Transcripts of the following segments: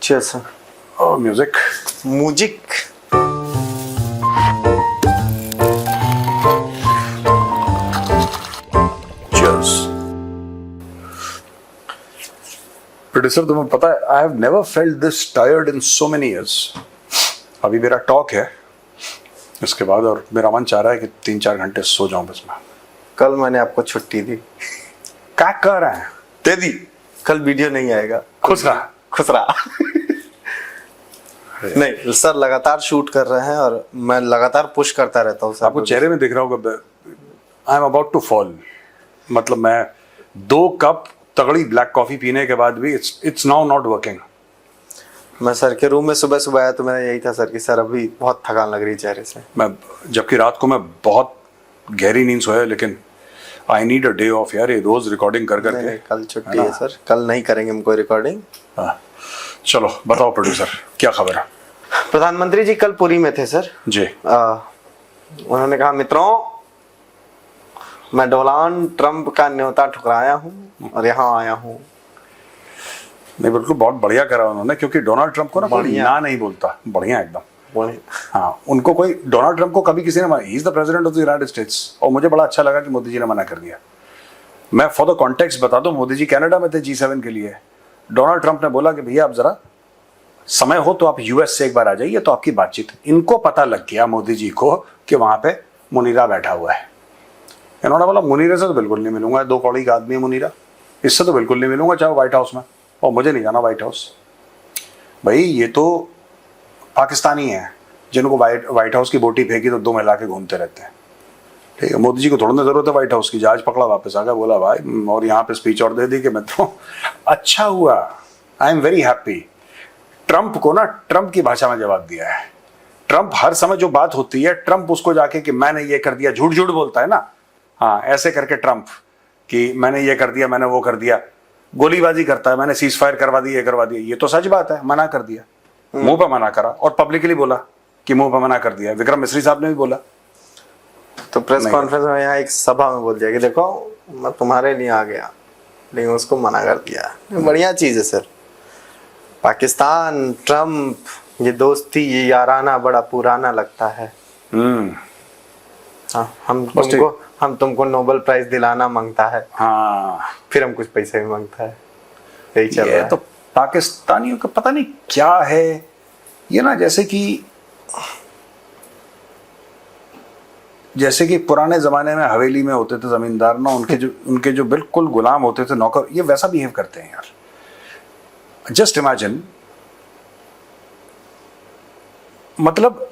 Cheers, sir. Oh, music. Music. Cheers. Producer तुम्हें पता है, I have never felt this tired in so many years. अभी मेरा talk है इसके बाद और मेरा मन चाह रहा है कि 3-4 घंटे सो जाऊं बस मैं. कल मैंने आपको छुट्टी दी. क्या कर रहे हैं? दे दी. कल वीडियो नहीं आएगा. खुश रहा. खुश रहा. नहीं सर, लगातार शूट कर रहे हैं और मैं लगातार पुश करता रहता हूँ सर. आपको चेहरे में दिख रहा होगा I am about to fall. मतलब मैं 2 कप तगड़ी ब्लैक कॉफी पीने के बाद भी इट्स नाउ नॉट वर्किंग. मैं सर के रूम में सुबह सुबह आया तो मेरा यही था सर कि सर अभी बहुत थकान लग रही है चेहरे से. मैं जबकि रात को मैं बहुत गहरी नींद सोया, लेकिन I need a day of यार. ये रोज रिकॉर्डिंग कर करके. नहीं, कल छुट्टी है सर. कल नहीं करेंगे हम कोई रिकॉर्डिंग. चलो बताओ प्रोड्यूसर, क्या खबर है? प्रधानमंत्री जी कल पुरी में थे सर जी. उन्होंने कहा, मित्रों मैं डोनाल्ड ट्रंप का न्योता ठुकराया हूँ और यहाँ आया हूँ. नहीं, बिल्कुल बहुत बढ़िया करा उन्होंने, क्योंकि डोनाल्ड ट्रंप को ना कोई ना नहीं बोलता. बढ़िया एकदम. हाँ, उनको कोई डोनाल्ड ट्रंप को कभी किसी ने he is the president of the United states. और मुझे बड़ा अच्छा लगा कि मोदी जी ने मना कर दिया. मैं फॉर द कॉन्टेक्स्ट बता दूं, मोदी जी कनाडा में थे G7 के लिए. डोनाल्ड ट्रंप ने बोला कि भैया आप जरा समय हो तो आप यूएस से एक बार आ जाइए तो आपकी बातचीत. इनको पता लग गया मोदी जी को कि वहां पे मुनीरा बैठा हुआ है. इन्होंने बोला मुनीरे से तो बिल्कुल नहीं मिलूंगा. 2 कौड़ी का आदमी है मुनीरा, इससे तो बिल्कुल नहीं मिलूंगा चाहे व्हाइट हाउस में. और मुझे नहीं जाना व्हाइट हाउस. भाई ये तो पाकिस्तानी है जिनको व्हाइट हाउस की बोटी फेंकी तो 2 मिला के घूमते रहते हैं. ठीक है, मोदी जी को थोड़ी ना जरूरत है व्हाइट हाउस की. जहाज पकड़ा, वापस आ गया, बोला भाई, और यहाँ पे स्पीच और दे दी कि मैं तो अच्छा हुआ. I am very happy. Trump को ना ट्रंप की भाषा में जवाब दिया है. ट्रंप हर समय जो बात होती है, ट्रंप उसको जाके कि मैंने ये कर दिया, झूठ झूठ बोलता है ना. हाँ, ऐसे करके ट्रंप कि मैंने ये कर दिया, मैंने वो कर दिया, गोलीबाजी करता है, मैंने सीज फायर करवा दी, ये करवा दिया. ये तो सच बात है, मना कर दिया, मुंह पर मना करा और पब्लिकली बोला कि मुंह पर मना कर दिया. विक्रम मिश्री साहब ने भी बोला. तो प्रेस कॉन्फ्रेंस में यहाँ एक सभा में बोल दिया कि देखो मैं तुम्हारे लिए आ गया, लेकिन उसको मना कर दिया. बढ़िया चीज है सर. पाकिस्तान ट्रंप, ये दोस्ती, ये याराना बड़ा पुराना लगता है. हाँ, हम तुमको नोबेल प्राइज दिलाना मांगता है. हाँ, फिर हम कुछ पैसे भी मांगता है. यही चल रहा है. तो पाकिस्तानियों का पता नहीं क्या है ये ना, जैसे कि पुराने जमाने में हवेली में होते थे जमींदार ना, उनके जो बिल्कुल गुलाम होते थे, नौकर, ये वैसा बिहेव करते हैं यार. जस्ट इमेजिन, मतलब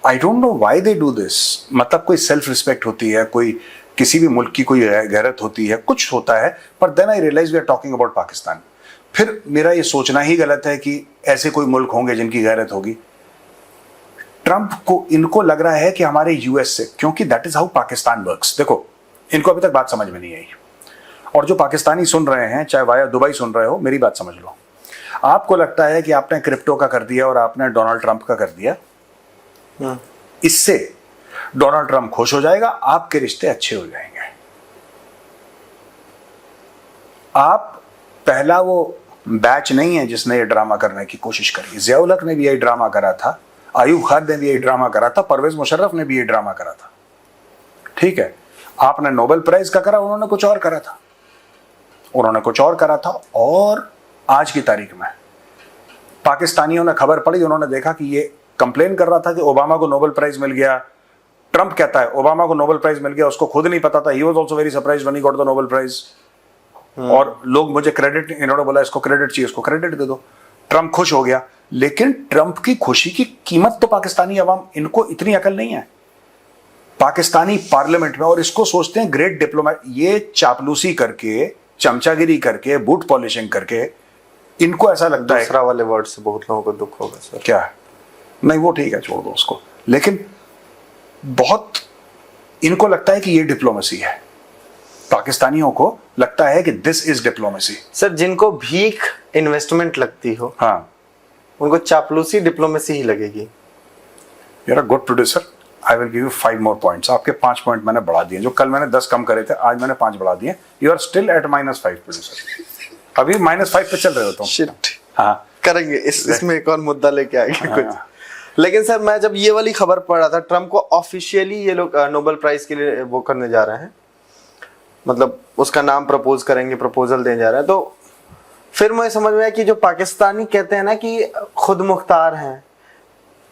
I don't know why they do this. मतलब कोई सेल्फ रिस्पेक्ट होती है, कोई किसी भी मुल्क की कोई गैरत होती है, कुछ होता है. पर then I realise we are talking about Pakistan. फिर मेरा ये सोचना ही गलत है कि ऐसे कोई मुल्क होंगे जिनकी गैरत होगी. ट्रंप को, इनको लग रहा है कि हमारे यूएस से, क्योंकि that is how Pakistan works. देखो, इनको अभी तक बात समझ में नहीं आई. और जो पाकिस्तानी सुन रहे हैं, चाहे वाया दुबई सुन रहे हो, मेरी बात समझ लो. आपको लगता है कि आपने क्रिप्टो का कर दिया और आपने डोनाल्ड ट्रंप का कर दिया, इससे डोनाल्ड ट्रंप खुश हो जाएगा, आपके रिश्ते अच्छे हो जाएंगे. आप पहला वो बैच नहीं है जिसने ये ड्रामा करने की कोशिश करी. ज़िया-उल हक ने भी यही ड्रामा करा था, आयूब खान ने भी यही ड्रामा करा था, परवेज मुशर्रफ ने भी यही ड्रामा करा था. ठीक है, आपने नोबेल प्राइज का करा, उन्होंने कुछ और करा था. और आज की तारीख में पाकिस्तानियों ने खबर पड़ी, उन्होंने देखा कि ये कंप्लेन कर रहा था कि ओबामा को नोबेल प्राइज मिल गया. ट्रंप कहता है ओबामा को नोबेल प्राइज मिल गया, उसको खुद नहीं पता था. He was also very surprised when he got the Nobel prize. और लोग मुझे क्रेडिट, इन्होंने बोला इसको क्रेडिट चाहिए, उसको क्रेडिट दे दो. ट्रंप खुश हो गया. लेकिन ट्रंप की खुशी की कीमत तो पाकिस्तानी अवाम, इनको इतनी अकल नहीं है. पाकिस्तानी पार्लियामेंट में, और इसको सोचते हैं ग्रेट डिप्लोमेट. ये चापलूसी करके, चमचागिरी करके, बूट पॉलिशिंग करके, इनको ऐसा लगता है. दूसरा वाले वर्ड से बहुत लोगों को दुख होगा सर. क्या? नहीं, वो ठीक है, छोड़ दो उसको. लेकिन बहुत इनको लगता है कि ये डिप्लोमेसी है. पाकिस्तानियों को लगता है कि दिस इज डिप्लोमेसी. सर, जिनको भीख इन्वेस्टमेंट लगती हो, हाँ, उनको चापलूसी डिप्लोमेसी ही लगेगी. You are a good producer. I will give you 5 more points. आपके 5 पॉइंट मैंने बढ़ा दिए. जो कल मैंने 10 कम करे थे, आज मैंने 5 बढ़ा दिए. You are still at -5 producer. अभी -5 पे चल रहे हो तुम. शिट. हाँ करेंगे इसमें एक और मुद्दा लेके आएंगे कुछ। हाँ। लेकिन सर मैं जब ये वाली खबर पढ़ रहा था, ट्रम्प को ऑफिशियली ये लोग नोबेल प्राइज के लिए वो करने जा रहे हैं, मतलब उसका नाम प्रपोज करेंगे, प्रपोजल देने जा रहे हैं, तो फिर मुझे समझ में आया कि जो पाकिस्तानी कहते हैं ना कि खुद मुख्तार हैं,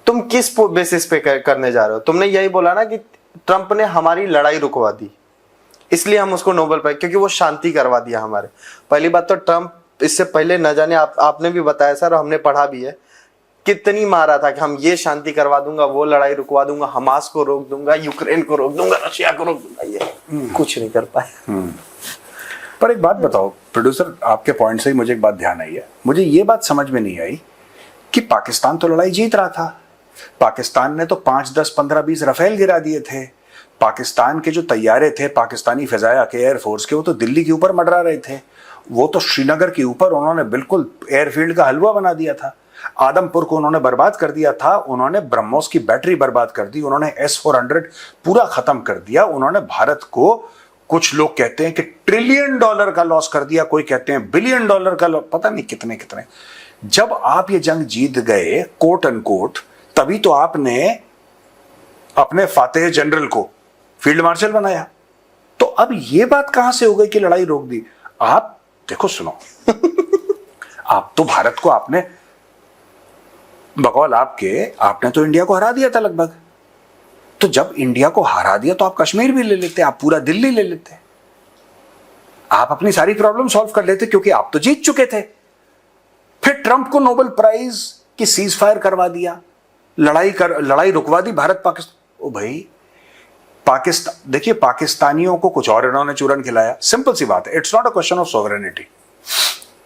तुम किस बेसिस पे करने जा रहे हो? तुमने यही बोला ना कि ट्रम्प ने हमारी लड़ाई रुकवा दी, इसलिए हम उसको नोबेल प्राइज, क्योंकि वो शांति करवा दिया हमारे। पहली बात तो ट्रम्प इससे पहले न जाने आपने भी बताया सर, हमने पढ़ा भी है, कितनी मारा था कि हम ये शांति करवा दूंगा, वो लड़ाई रुकवा दूंगा, हमास को रोक दूंगा, यूक्रेन को रोक दूंगा, रशिया को रोक दूंगा, ये कुछ नहीं कर पाए। पर एक बात बताओ प्रोड्यूसर, आपके पॉइंट से ही मुझे एक बात ध्यान आई है। मुझे ये बात समझ में नहीं आई कि पाकिस्तान तो लड़ाई जीत रहा था, पाकिस्तान ने तो 5, 10, 15, 20 राफेल गिरा दिए थे, पाकिस्तान के जो तैयारे थे पाकिस्तानी फिजाया के एयरफोर्स के, वो तो दिल्ली के ऊपर मंडरा रहे थे, वो तो श्रीनगर के ऊपर उन्होंने बिल्कुल एयरफील्ड का हलवा बना दिया था, आदमपुर को उन्होंने बर्बाद कर दिया था, उन्होंने ब्रह्मोस की बैटरी बर्बाद कर दी, उन्होंने S-400 पूरा खत्म कर दिया, उन्होंने भारत को, कुछ लोग कहते हैं कि $1 ट्रिलियन का लॉस कर दिया, कोई कहते हैं $1 बिलियन का लॉस, पता नहीं कितने कितने। जब आप ये जंग जीत गए कोट अनकोट, तभी तो आपने अपने फातेह जनरल को फील्ड मार्शल बनाया। तो अब ये बात कहां से हो गई कि लड़ाई रोक दी? आप देखो सुनो आप तो भारत को आपने बकौल आपने तो इंडिया को हरा दिया था लगभग। तो जब इंडिया को हरा दिया तो आप कश्मीर भी ले लेते, आप पूरा दिल्ली ले लेते, आप अपनी सारी प्रॉब्लम सॉल्व कर लेते, क्योंकि आप तो जीत चुके थे। फिर ट्रंप को नोबेल प्राइज की सीज फायर करवा दिया, लड़ाई रुकवा दी भारत पाकिस्तान। ओ भाई, पाकिस्तान देखिए, पाकिस्तानियों को कुछ और इन्होंने चूरन खिलाया। सिंपल सी बात है, it's not a question of sovereignty,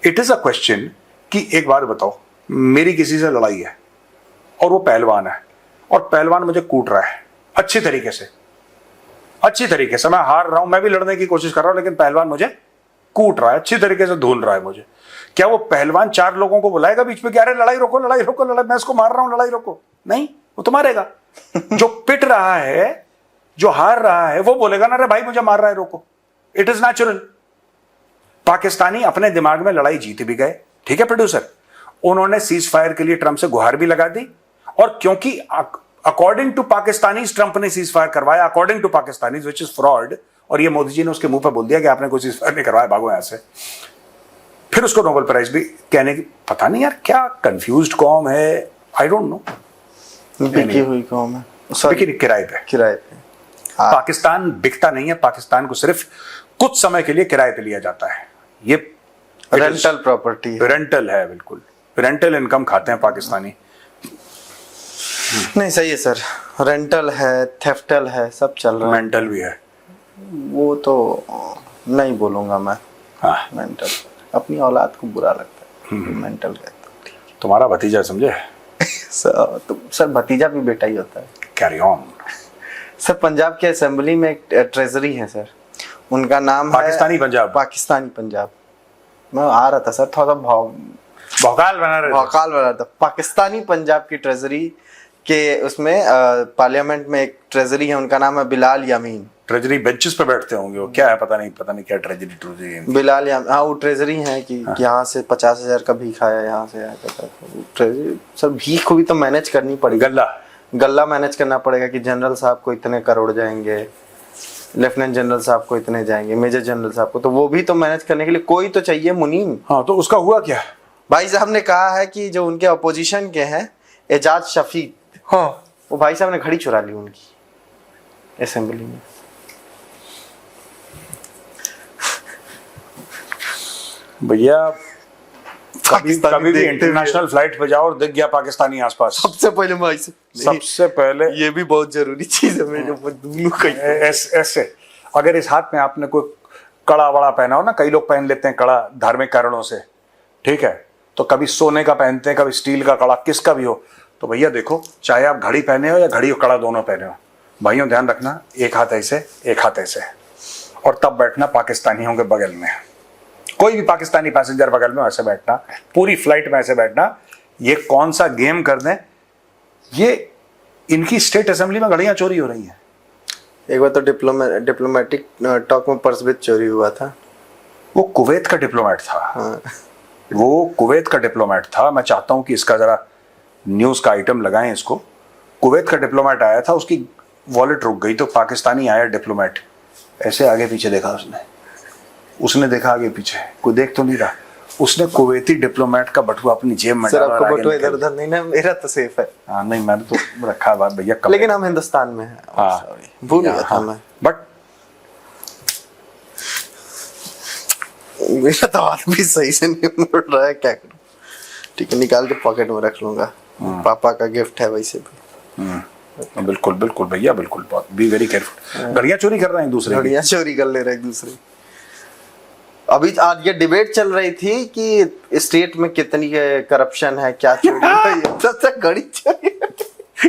it is a question कि एक बात बताओ, मेरी किसी से लड़ाई है और वो पहलवान है, और पहलवान मुझे कूट रहा है अच्छी तरीके से, मैं हार रहा हूं, मैं भी लड़ने की कोशिश कर रहा हूं, लेकिन पहलवान मुझे कूट रहा है, अच्छी तरीके से धूल रहा है मुझे। क्या वो पहलवान 4 लोगों को बुलाएगा बीच में कि अरे लड़ाई रोको, लड़ाई रोको, मैं इसको मार रहा हूं, लड़ाई रोको? नहीं, वो तो मारेगा। जो पिट रहा है, जो हार रहा है, वो बोलेगा ना अरे भाई मुझे मार रहा है, रोको। It is natural. पाकिस्तानी अपने दिमाग में लड़ाई जीत भी गए, ठीक है प्रोड्यूसर, उन्होंने सीज फायर के लिए ट्रंप से गुहार भी लगा दी, और क्योंकि अकॉर्डिंग टू पाकिस्तानीज ट्रंप ने सीज फायर करवाया, according to Pakistanis, which is fraud, और ये मोदी जी ने उसके मुंह पर बोल दिया कि आपने कोई सीज फायर नहीं करवाया, भागो यहां से। फिर उसको नोबेल प्राइज भी कहने की, पता नहीं यार क्या कंफ्यूज्ड कौम है, आई डोंट नो, बिकी हुई कौम है, किराए पे। पाकिस्तान बिकता नहीं है, पाकिस्तान को सिर्फ कुछ समय के लिए किराए पे लिया जाता है, ये रेंटल प्रॉपर्टी, रेंटल है, बिल्कुल रेंटल इनकम खाते हैं पाकिस्तानी। नहीं सही है सर, रेंटल है, थेफ्टल है, सब चल रहा है, मेंटल भी है, वो तो नहीं बोलूंगा मैं। हाँ, मेंटल अपनी औलाद को बुरा लगता है, मेंटल कहता है। तुम्हारा भतीजा समझे सर भतीजा भी बेटा ही होता है। Carry on. सर पंजाब के असेंबली में एक ट्रेजरी है सर, उनका नाम पाकिस्तानी है पंजाब। पाकिस्तानी पंजाब। मैं आ रहा था सर, थोड़ा भौकाल बना रहा था। पाकिस्तानी पंजाब की ट्रेजरी के उसमें पार्लियामेंट में एक ट्रेजरी है, उनका नाम है बिलाल यामीन। ट्रेजरी बेंचेस पे बैठते होंगे वो, क्या है पता नहीं क्या ट्रेजरी बिलाल यामीन। हाँ वो ट्रेजरी है कि यहाँ से 50,000 का भीख आया, यहाँ से आया ट्रेजरी। सर भीख को भी तो मैनेज करनी पड़ेगी, गल्ला मैनेज करना पड़ेगा कि जनरल साहब को इतने करोड़ जाएंगे, लेफ्टिनेंट जनरल साहब को इतने जाएंगे, मेजर जनरल साहब को, तो वो भी तो मैनेज करने के लिए कोई तो चाहिए मुनीम। हाँ, तो उसका हुआ क्या? भाई साहब ने कहा है कि जो उनके अपोजिशन के हैं एजाज शफीक, हाँ, वो भाई साहब ने घड़ी चुरा ली उनकी असेंबली में। भैया कभी भी इंटरनेशनल फ्लाइट पे जाओ और दिख गया पाकिस्तानी आसपास, सबसे पहले ये भी बहुत जरूरी चीज है मेरे ऊपर। ऐसे अगर इस हाथ में आपने कोई कड़ा वड़ा पहना हो ना, कई लोग पहन लेते हैं कड़ा धार्मिक कारणों से, ठीक है, तो कभी सोने का पहनते हैं, कभी स्टील का कड़ा, किसका भी हो, तो भैया देखो, चाहे आप घड़ी पहने हो या घड़ी और कड़ा दोनों पहने हो, भाइयों ध्यान रखना, एक हाथ ऐसे एक हाथ ऐसे, और तब बैठना पाकिस्तानियों के बगल में, कोई भी पाकिस्तानी पैसेंजर बगल में ऐसे बैठना, पूरी फ्लाइट में ऐसे बैठना। ये कौन सा गेम कर दें, ये इनकी स्टेट असेंबली में घड़ियां चोरी हो रही हैं। एक बार तो डिप्लोमेटिक टॉक में पर्स भी चोरी हुआ था, वो कुवैत का डिप्लोमेट था। हाँ। वो कुवैत का डिप्लोमेट था। मैं चाहता हूं कि इसका जरा न्यूज का आइटम लगाएं इसको। कुवैत का डिप्लोमेट आया था, उसकी वॉलेट रुक गई तो पाकिस्तानी आया डिप्लोमेट, ऐसे आगे पीछे देखा उसने देखा आगे पीछे, कोई देख तो नहीं रहा, उसने कुवैती डिप्लोमेट का बटुआ अपनी जेब में सर डाला। आपका बटुआ इधर उधर नहीं ना, मेरा तो सेफ है। हाँ नहीं, मैंने तो रखा बात भैया, लेकिन हम हिंदुस्तान में हैं। हाँ भूल गया था मैं। बट मेरा तो हाथ भी सही से नहीं मुड़ रहा है, क्या करूं। ठीक है, निकाल के पॉकेट में रख लूंगा, पापा का गिफ्ट है वैसे भी। बिल्कुल बिल्कुल भैया, बिल्कुल, बहुत बी वेरी केयरफुल। घड़ियां चोरी कर रहे हैं दूसरे की। घड़ियां चोरी कर ले रहे एक दूसरे। अभी आज ये डिबेट चल रही थी कि स्टेट में कितनी करप्शन है, क्या चोरी है, तब घड़ी चोरी।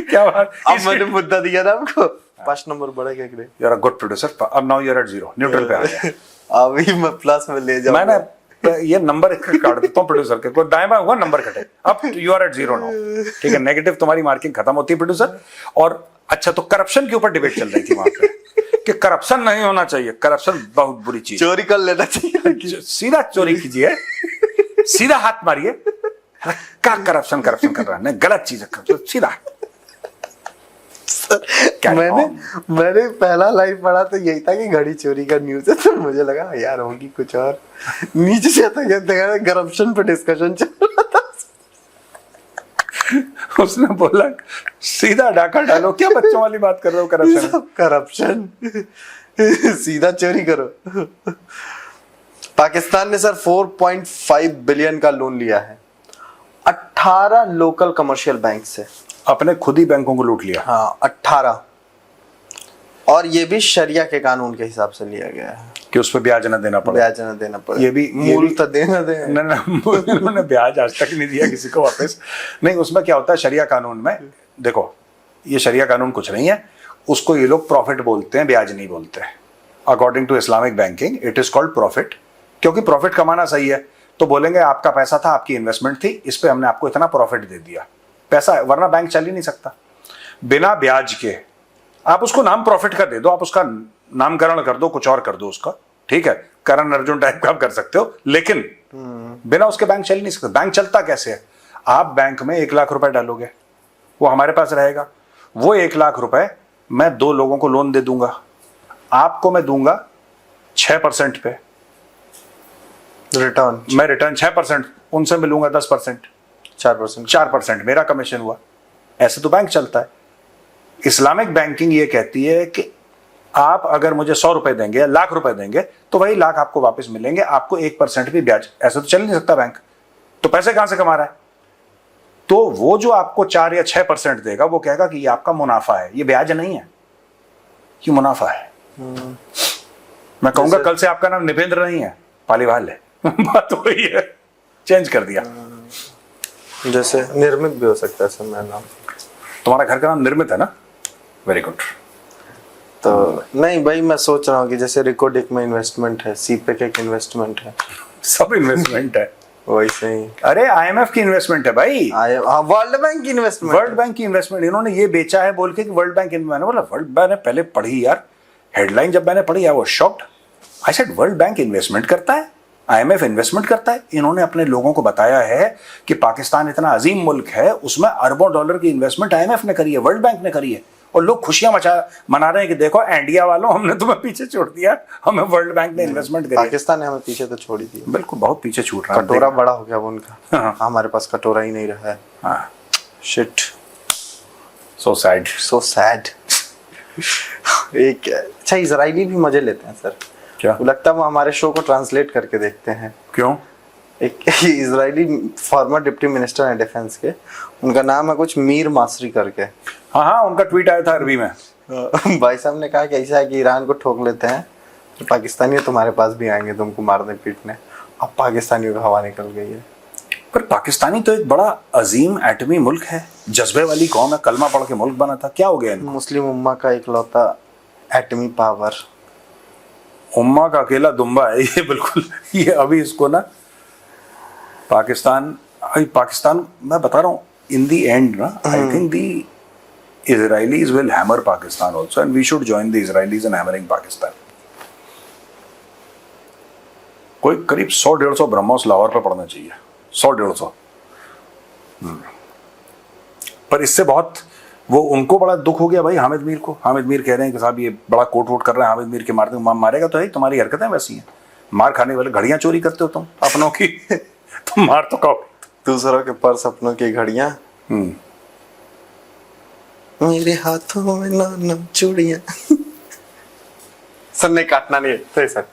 क्या बात। अब मैंने मुद्दा दिया था आपको, 5 नंबर बढ़ेगा कि नहीं। You are a good producer. अब now you are at 0, neutral पे आ गया। अभी मैं प्लस में ले जाऊंगा। मैंने ये नंबर काट देता हूँ प्रोड्यूसर के, कोई दाएं बाएं हुआ नंबर कटे। अब यू आर एट 0 नाउ, ठीक है, नेगेटिव तुम्हारी मार्किंग खत्म होती है प्रोड्यूसर। और अच्छा, तो करप्शन के ऊपर डिबेट चल रही थी वहां पे कि करप्शन नहीं होना चाहिए, करप्शन बहुत बुरी चीज, चोरी कर लेना चाहिए। सीधा चोरी कीजिए, सीधा हाथ मारिए। क्या करप्शन कर रहा है, नहीं गलत चीज है, सीधा। मैंने पहला लाइव पढ़ा तो यही था कि घड़ी चोरी का न्यूज है, तो मुझे लगा यार होगी कुछ और। नीचे से था करप्शन पे डिस्कशन चल रहा था। उसने बोला सीधा डाका डालो, क्या बच्चों वाली बात कर रहे हो, करप्शन सीधा चोरी करो। पाकिस्तान ने सर 4.5 बिलियन का लोन लिया है 18 लोकल कमर्शियल बैंक से। अपने खुद ही बैंकों को लूट लिया। हाँ 18, और ये भी शरिया के कानून के हिसाब से लिया गया है कि उस पर ब्याज न देना पड़े। ब्याज न देना पड़े, ये भी मूल तो देना दे। उन्होंने ब्याज आज तक नहीं दिया किसी को वापस। नहीं, उसमें क्या होता है शरिया कानून में, देखो ये शरिया कानून कुछ नहीं है, उसको ये लोग प्रॉफिट बोलते हैं, ब्याज नहीं बोलते। According to Islamic banking it is called profit, क्योंकि प्रॉफिट कमाना सही है। तो बोलेंगे आपका पैसा था, आपकी इन्वेस्टमेंट थी, इस पे हमने आपको इतना प्रॉफिट दे दिया, पैसा, वरना बैंक चल ही नहीं सकता बिना ब्याज के। आप उसको नाम प्रॉफिट का दे दो, आप उसका नामकरण कर दो, कुछ और कर दो उसका, ठीक है, करण अर्जुन टाइप का आप कर सकते हो, लेकिन बिना उसके बैंक चल ही नहीं सकता। बैंक चलता कैसे है, आप बैंक में 1 लाख रुपए डालोगे, वो हमारे पास रहेगा, वो 1 लाख रुपए मैं 2 लोगों को लोन दे दूंगा, आपको मैं दूंगा 6% पे रिटर्न, मैं रिटर्न 6%, उनसे मिलूंगा 10%, 4% मेरा कमीशन हुआ। ऐसे तो बैंक चलता है। इस्लामिक बैंकिंग ये कहती है कि आप अगर मुझे 100 रुपए देंगे या लाख रुपए देंगे तो वही लाख आपको वापस मिलेंगे, आपको 1% भी ब्याज। ऐसे तो चल नहीं सकता बैंक, तो पैसे कहां से कमा रहा है। तो वो जो आपको 4 या 6% देगा वो कहेगा कि ये आपका मुनाफा है, ये ब्याज नहीं है, ये मुनाफा है। मैं कहूंगा कल से आपका नाम निपेंद्र नहीं है, पालीवाल है। बात वही है, चेंज कर दिया। जैसे निर्मित भी हो सकता है सर मेरा नाम। तुम्हारा घर का नाम निर्मित है ना, वेरी गुड। तो नहीं भाई, मैं सोच रहा हूँ कि जैसे रिकोडिक में इन्वेस्टमेंट है, सीपेक एक इन्वेस्टमेंट है, सब इन्वेस्टमेंट है वैसे ही। अरे IMF की इन्वेस्टमेंट है भाई, वर्ल्ड बैंक की इन्वेस्टमेंट, वर्ल्ड बैंक की इन्वेस्टमेंट। इन्होंने ये बेचा है बोल के कि वर्ल्ड बैंक मैंने बोला वर्ल्ड बैंक, मैंने पहले पढ़ी यार हेडलाइन, जब मैंने पढ़ी I was shocked. I said world bank investment करता है, IMF इन्वेस्टमेंट करता है। इन्होंने अपने लोगों को बताया है कि पाकिस्तान इतना अजीम मुल्क है, उसमें अरबों डॉलर की इन्वेस्टमेंट IMF ने करी है, वर्ल्ड बैंक ने करी है, और लोग खुशियां मना रहे हैं कि देखो इंडिया वालों, हमने तुम्हें पीछे छोड़ दिया, हमें वर्ल्ड बैंक ने इन्वेस्टमेंट करी। पाकिस्तान ने हमें पीछे तो छोड़ ही दिया, बिल्कुल, बहुत पीछे छूट रहा है। कटोरा बड़ा हो गया वो उनका, हाँ। हमारे पास कटोरा ही नहीं रहा है। हाँ, shit, so sad, so sad. एक अच्छा, इजरायली भी मजे लेते हैं सर, क्या लगता है वो हमारे शो को ट्रांसलेट करके देखते हैं। क्यों? एक इजरायली फॉर्मर डिप्टी मिनिस्टर है डिफेंस के, उनका नाम है कुछ मीर मासरी करके। हाँ हाँ, उनका ट्वीट आया था अरबी में। भाई साहब ने कहा कि ऐसा है कि ईरान को ठोक लेते हैं तो पाकिस्तानी तुम्हारे पास भी आएंगे तुमको मारने पीटने। अब पाकिस्तानियों का हवा निकल गई है। पर पाकिस्तानी तो एक बड़ा अजीम एटमी मुल्क है, जज्बे वाली कौम है, कलमा पढ़ के मुल्क बना था, क्या हो गया इनको? मुस्लिम उम्मा का इकलौता एटमी पावर, उम्मा का अकेला दुम्बा है ये, बिल्कुल। ये अभी इसको ना पाकिस्तान मैं बता रहा हूँ, इन दी एंड ना I think the Israelis will hammer Pakistan also, and we should join the Israelis in hammering Pakistan. कोई करीब 100-150 ब्रह्मोस लाहौर पे पड़ना चाहिए। 100-150। पर इससे बहुत वो उनको बड़ा दुख हो गया भाई हामिद मीर को। हामिद मीर कह रहे हैं कि साहब ये बड़ा कोट वोट कर रहे हैं, हामिद मीर के मारेगा तो है, तुम्हारी हरकतें वैसी हैं, मार खाने वाले, घड़ियां चोरी करते हो तुम अपनों की तुम मार तो खाओ। दूसरों के पर्स अपनों की घड़ियां, मेरे हाथों में नाम चूड़ियां। सर नहीं, काटना नहीं है। सही सर,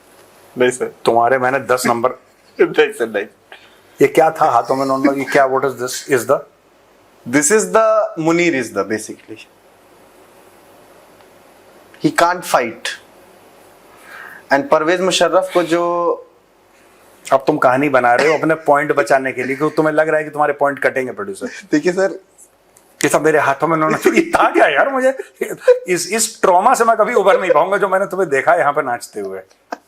नहीं सर, तुम्हारे मैंने 10 नंबर नहीं सर, नहीं। ये क्या था हाथों में नॉर्मल, ये क्या, what is this? This is the Munir is the basically. He can't fight. And Pervez Musharraf को जो, अब तुम कहानी बना रहे हो अपने पॉइंट बचाने के लिए, क्योंकि तुम्हें लग रहा है कि तुम्हारे पॉइंट कटेंगे प्रोड्यूसर। देखिए सर, ये सब मेरे हाथों में होना चाहिए था क्या यार? मुझे इस ट्रॉमा से मैं कभी उभर नहीं पाऊंगा जो मैंने तुम्हें देखा यहाँ पे नाचते हुए।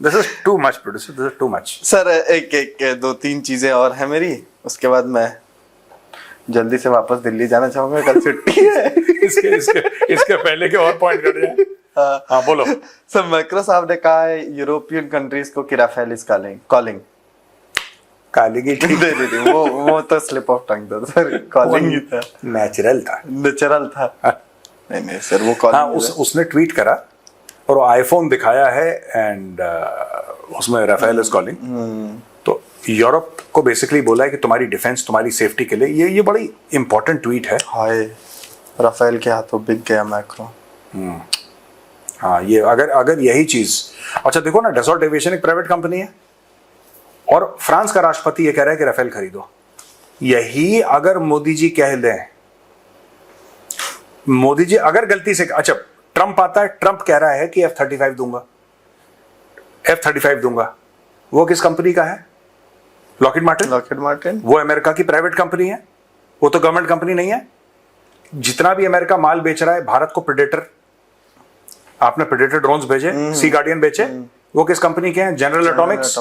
This is too much producer, this is too much. Sir एक 2-3 चीजें और है मेरी, उसके बाद मैं जल्दी से वापस दिल्ली जाना चाहूंगा, कल छुट्टी है। इसके पहले के और पॉइंट कट जाए। हाँ बोलो सर। मैक्रो साहब ने कहा है यूरोपियन कंट्रीज को कि राफेल इज कॉलिंग। कालीगी ठीक नहीं, वो तो स्लिप ऑफ टंग था सर, कॉलिंग ही था, नेचुरल था। नहीं सर, वो कॉलिंग। हाँ, उसने ट्वीट करा और आईफोन दिखाया है एंड उसमें राफेल इज कॉलिंग। तो यूरोप को बेसिकली बोला है कि तुम्हारी डिफेंस, तुम्हारी सेफ्टी के लिए ये बड़ी इंपॉर्टेंट ट्वीट है। हाय, राफेल के हाथों बिक गया मैक्रो। हाँ, ये अगर यही चीज, अच्छा देखो ना, डसॉल्ट एविएशन एक प्राइवेट कंपनी है और फ्रांस का राष्ट्रपति ये कह रहा है कि राफेल खरीदो। यही अगर मोदी जी कह दें, मोदी जी अगर गलती से, अच्छा ट्रंप आता है, ट्रंप कह रहा है कि F-35 दूंगा, वो किस कंपनी का है? Lockheed Martin. वो अमेरिका की प्राइवेट कंपनी है, वो तो गवर्नमेंट कंपनी नहीं है। जितना भी अमेरिका माल बेच रहा है भारत को, प्रेडेटर, आपने प्रेडेटर ड्रोन्स भेजे, सी गार्डियन बेचे, वो किस कंपनी के हैं? General Atomics.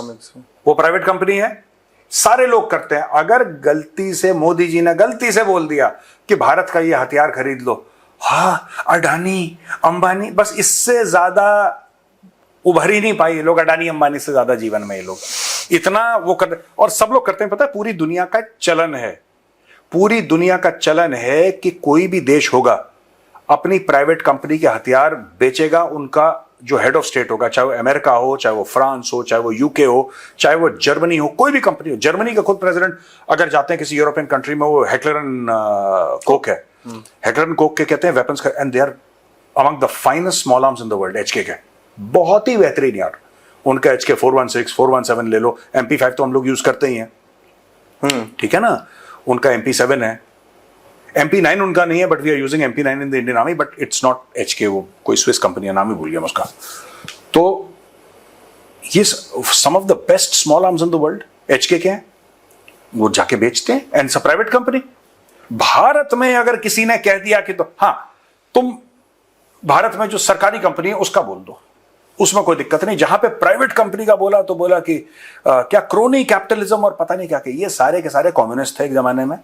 वो प्राइवेट कंपनी है। सारे लोग करते हैं। अगर गलती से मोदी जी ने गलती से बोल दिया कि भारत का ये हथियार खरीद लो, हाँ, अडानी अंबानी, बस इससे ज्यादा उभर ही नहीं पाए लोग। अडानी अंबानी से ज्यादा जीवन में ये लोग इतना वो कर, और सब लोग करते हैं। पता है, पूरी दुनिया का चलन है कि कोई भी देश होगा अपनी प्राइवेट कंपनी के हथियार बेचेगा। उनका जो हेड ऑफ स्टेट होगा, चाहे वो अमेरिका हो, चाहे वो फ्रांस हो, चाहे वो यूके हो, चाहे वो जर्मनी हो, कोई भी कंपनी हो। जर्मनी का खुद प्रेसिडेंट अगर जाते हैं किसी यूरोपियन कंट्री में, वो हेक्लरन कोक है, हेक्लरन कोक के कहते हैं weapons, and they are among the finest small arms in the world. HK के बहुत ही बेहतरीन यार। उनका HK 416, 417 ले लो। MP5 तो हम लोग यूज करते ही हैं, ठीक है ना। उनका MP7 है, MP9 उनका नहीं है, but we are using MP9 in the Indian army, but it's not HK, वो कोई स्विस कंपनी है, नाम ही भूल गया मैं उसका। तो ये some of the best small arms in the world HK के हैं, वो जाके बेचते हैं, एंड सब प्राइवेट कंपनी। भारत में अगर किसी ने कह दिया कि तो हाँ, तुम भारत में जो सरकारी कंपनी है उसका बोल दो, उसमें कोई दिक्कत नहीं। जहां पे प्राइवेट कंपनी का बोला तो बोला कि क्या क्रोनी कैपिटलिज्म और पता नहीं क्या, ये सारे के सारे कम्युनिस्ट थे एक जमाने में,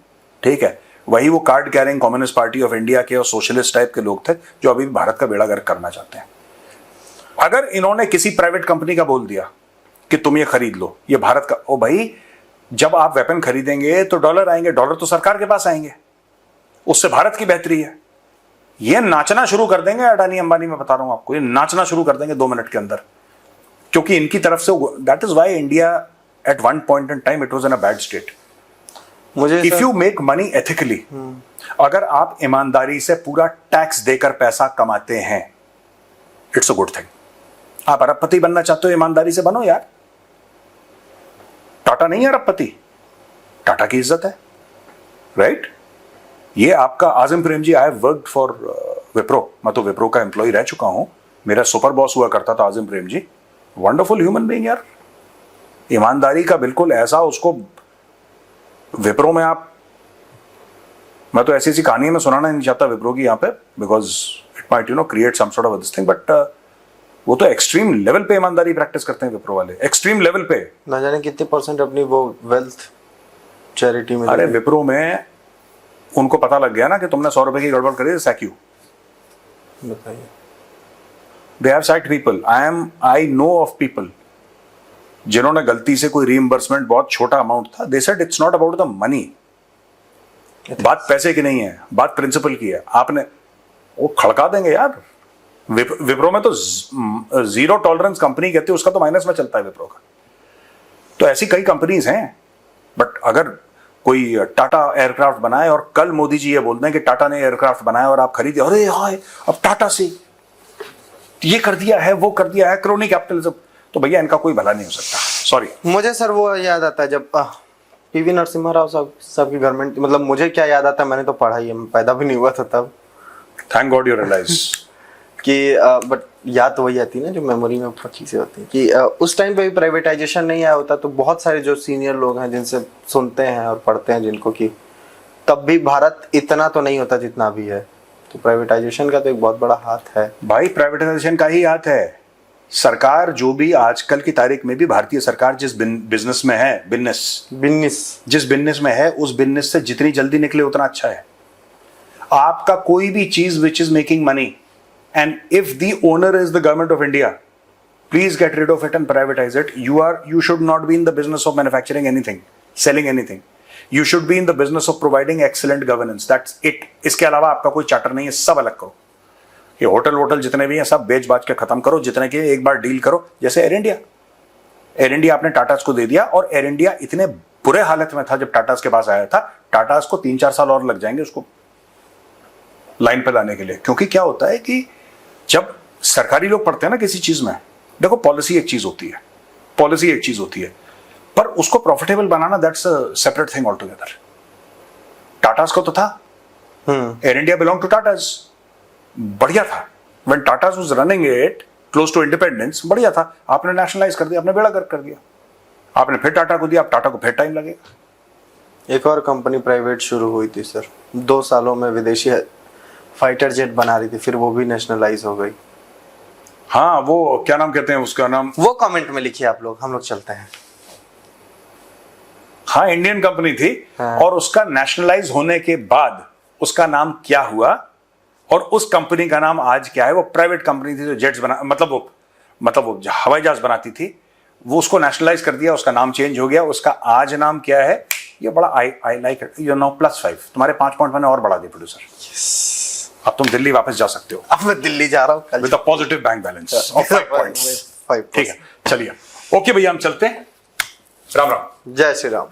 ठीक है। वही वो card carrying communist party of India के और सोशलिस्ट टाइप के लोग थे जो अभी भारत का बेड़ा गर्क करना चाहते हैं। अगर इन्होंने किसी प्राइवेट कंपनी का बोल दिया कि तुम ये खरीद लो, ये भारत का, ओ भाई, जब आप वेपन खरीदेंगे तो डॉलर आएंगे, डॉलर तो सरकार के पास आएंगे, उससे भारत की बेहतरी है। ये नाचना शुरू कर देंगे अडानी अंबानी, मैं बता रहा हूं आपको, ये नाचना शुरू कर देंगे 2 मिनट के अंदर, क्योंकि इनकी तरफ से that is why India at one point in time it was in a bad state. मुझे if you make money ethically, अगर आप ईमानदारी से पूरा टैक्स देकर पैसा कमाते हैं, इट्स अ गुड थिंग। आप अरबपति बनना चाहते हो, ईमानदारी से बनो यार। टाटा नहीं है अरबपति, टाटा की इज्जत है, राइट? ये आपका Azim Premji, I have worked for Wipro, मैं तो विप्रो का एम्प्लॉय रह चुका हूं, मेरा सुपर बॉस हुआ करता था आजम Prem ji. Wonderful human being यार, ईमानदारी का बिल्कुल ऐसा, उसको विप्रो में आप, मैं तो ऐसी कहानी में सुनाना नहीं चाहता विप्रो की यहाँ पे, because it might create some sort of this thing, but वो तो एक्सट्रीम लेवल पे ईमानदारी प्रैक्टिस करते हैं विप्रो वाले, एक्सट्रीम लेवल पे। ना जाने कितने % अपनी वो वेल्थ चैरिटी में। अरे विप्रो में उनको पता लग गया ना कि तुमने 100 रुपए की गड़बड़ करी, सैक यू। बताइए, they have sacked people. I know of people जिन्होंने गलती से कोई रीइंबर्समेंट, बहुत छोटा अमाउंट था, they said it's not about the money, बात पैसे की नहीं है, बात प्रिंसिपल की है। आपने वो खड़का देंगे यार। विप्रो में तो जीरो टॉलरेंस कंपनी कहती है, उसका तो माइनस में चलता है विप्रो का। तो ऐसी कई कंपनीज हैं। बट अगर कोई टाटा एयरक्राफ्ट बनाए और कल मोदी जी ये बोलते हैं कि टाटा ने एयरक्राफ्ट बनाया और आप खरीदे, अरे हाय अब टाटा से ये कर दिया है, वो कर दिया है, क्रोनी कैपिटलिज्म, तो भैया इनका कोई भला नहीं हो सकता। सॉरी। मुझे सर वो याद आता है जब पीवी नरसिम्हा राव साहब की गवर्नमेंट, मतलब मुझे क्या याद आता है, मैंने तो पढ़ा ही है, मैं पैदा भी नहीं हुआ था तब। थैंक गॉड यू रियलाइज कि बट याद तो वही आती है ना जो मेमोरी में चीजें होती हैं कि उस टाइम पे भी प्राइवेटाइजेशन नहीं आया होता, तो बहुत सारे जो सीनियर लोग हैं जिनसे सुनते हैं और पढ़ते हैं जिनको, कि तब भी भारत इतना तो नहीं होता जितना अभी है। तो प्राइवेटाइजेशन का तो एक बहुत बड़ा हाथ है भाई, प्राइवेटाइजेशन का ही हाथ है। सरकार जो भी आजकल की तारीख में भी भारतीय सरकार जिस बिजनेस में है, जिस बिजनेस में है, उस बिजनेस से जितनी जल्दी निकले उतना अच्छा है। आपका कोई भी चीज which is making money, and if the owner is the government of India, please get rid of it and privatize it. You should not be in the business of manufacturing anything, selling anything. You should be in the business of providing excellent governance. That's it. इसके अलावा आपका कोई charter नहीं है, सब अलग करो। ये होटल जितने भी हैं सब बेच बाच के खत्म करो, जितने के एक बार डील करो। जैसे एयर इंडिया आपने टाटास को दे दिया, और एयर इंडिया इतने बुरे हालत में था जब टाटास के पास आया था। टाटास को 3-4 साल और लग जाएंगे उसको लाइन पे लाने के लिए। क्योंकि क्या होता है कि जब सरकारी लोग पढ़ते हैं ना किसी चीज में, देखो पॉलिसी एक चीज होती है, पर उसको प्रॉफिटेबल बनाना that's a separate thing all together. Tatas को तो था, एयर इंडिया बिलोंग टू टाटास, बढ़िया था। When Tatas was running it close to independence, बढ़िया था। आपने नेशनलाइज कर दिया, आपने बेड़ा गर्क कर दिया, आपने फिर टाटा को दिया, अब टाटा को फिर टाइम लगेगा। एक और कंपनी प्राइवेट शुरू हुई थी सर, 2 सालों में विदेशी फाइटर जेट बना रही थी, फिर वो भी नेशनलाइज हो गई। हाँ, वो क्या नाम कहते हैं उसका नाम, वो कमेंट में लिखिए आप लोग, हम लोग चलते हैं। हाँ, इंडियन कंपनी थी। हाँ। और उसका नेशनलाइज होने के बाद उसका नाम क्या हुआ और उस कंपनी का नाम आज क्या है? वो प्राइवेट कंपनी थी जो जेट्स बना, मतलब वो हवाई जहाज बनाती थी, वो उसको नेशनलाइज कर दिया, उसका नाम चेंज हो गया। उसका आज नाम क्या है? ये बड़ा I like it, you know +5, तुम्हारे 5 पॉइंट मैंने और बढ़ा दिए प्रोड्यूसर। अब तुम दिल्ली वापस जा सकते हो। अब मैं दिल्ली जा रहा हूँ with a positive bank balance of 5 points. ठीक है, चलिए, ओके भैया, हम चलते हैं। राम राम। जय श्री राम।